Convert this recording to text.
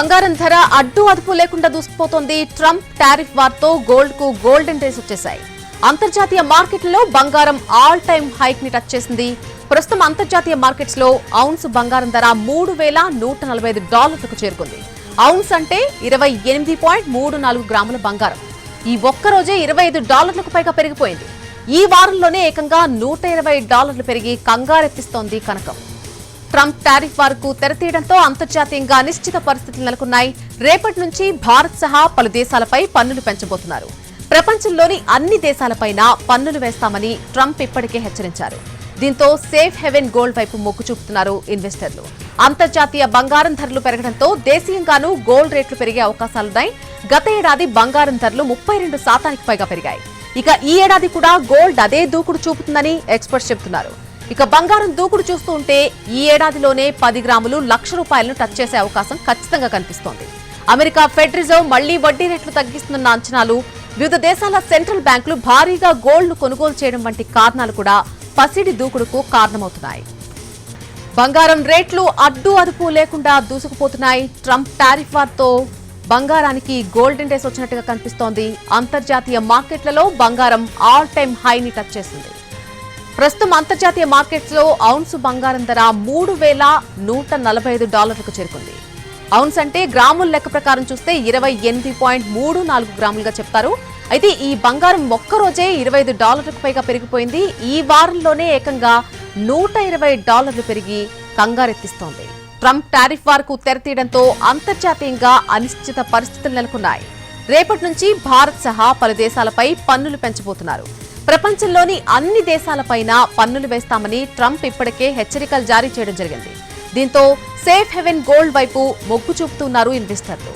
బంగారం ధర అడ్డు అదుపు లేకుండా దూసుకుపోతోంది. ట్రంప్ టారిఫ్ వార్తో గోల్డ్ కు గోల్డెన్ డేస్ వచ్చేశాయి. అంతర్జాతీయ మార్కెట్లలో బంగారం ఆల్ టైమ్ హైక్ ని టచ్ చేసింది. ప్రస్తుతం అంతర్జాతీయ మార్కెట్స్ లో ఔన్స్ బంగారం ధర $3,145కు చేరుకుంది. ఔన్స్ అంటే 28.34 గ్రాముల బంగారం. ఈ ఒక్కరోజే $25లకు పైగా పెరిగిపోయింది. ఈ వారంలోనే ఏకంగా $120 పెరిగి కంగారెత్తిస్తోంది కనకం. ట్రంప్ టారిఫ్ వార్కు తెరతీయడంతో అంతర్జాతీయంగా అనిశ్చిత పరిస్థితులు నెలకొన్నాయి. రేపటి నుంచి భారత్ సహా పలు దేశాలపై పన్నులు పెంచబోతున్నారు. ప్రపంచంలోని అన్ని దేశాలపైన పన్నులు వేస్తామని ట్రంప్ ఇప్పటికే హెచ్చరించారు. దీంతో సేఫ్ హెవెన్ గోల్డ్ వైపు మొగ్గు చూపుతున్నారు ఇన్వెస్టర్లు. అంతర్జాతీయ బంగారం ధరలు పెరగడంతో దేశీయంగానూ గోల్డ్ రేట్లు పెరిగే అవకాశాలున్నాయి. గత ఏడాది బంగారం ధరలు 32% పైగా పెరిగాయి. ఇక ఈ ఏడాది కూడా గోల్డ్ అదే దూకుడు చూపుతుందని ఎక్స్పర్ట్స్ చెబుతున్నారు. ఇక బంగారం దూకుడు చూస్తూ ఉంటే ఈ ఏడాదిలోనే 10 గ్రాములు ₹1,00,000 టచ్ చేసే అవకాశం ఖచ్చితంగా కనిపిస్తోంది. అమెరికా ఫెడ్ రిజర్వ్ మళ్లీ వడ్డీ రేట్లు తగ్గిస్తున్న అంచనాలు, వివిధ దేశాల సెంట్రల్ బ్యాంకులు భారీగా గోల్డ్ కొనుగోలు చేయడం వంటి కారణాలు కూడా పసిడి దూకుడుకు కారణమవుతున్నాయి. బంగారం రేట్లు అడ్డు అదుపు లేకుండా దూసుకుపోతున్నాయి. ట్రంప్ టారిఫ్ వార్తో బంగారానికి గోల్డెన్ డేస్ వచ్చినట్టుగా కనిపిస్తోంది. అంతర్జాతీయ మార్కెట్లలో బంగారం ఆల్ టైమ్ హైని టచ్ చేసింది. ప్రస్తుతం అంతర్జాతీయ మార్కెట్స్ లో ఔన్స్ బంగారం ధర $3,145కు చేరుకుంది. ఔన్స్ అంటే గ్రాముల లెక్క ప్రకారం చూస్తే 28.34 గ్రాములుగా చెప్తారు. అయితే ఈ బంగారం ఒక్కరోజే $25లకు పైగా పెరిగిపోయింది. ఈ వారంలోనే ఏకంగా $120 పెరిగి కంగారెత్తిస్తోంది. ట్రంప్ టారిఫ్ వార్కు తెరతీయడంతో అంతర్జాతీయంగా అనిశ్చిత పరిస్థితులు నెలకొన్నాయి. రేపటి నుంచి భారత్ సహా పలు దేశాలపై పన్నులు పెంచబోతున్నారు. ప్రపంచంలోని అన్ని దేశాలపైన పన్నులు వేస్తామని ట్రంప్ ఇప్పటికే హెచ్చరికలు జారీ చేయడం జరిగింది. దీంతో సేఫ్ హెవెన్ గోల్డ్ వైపు మొగ్గు చూపుతున్నారు ఇన్వెస్టర్లు.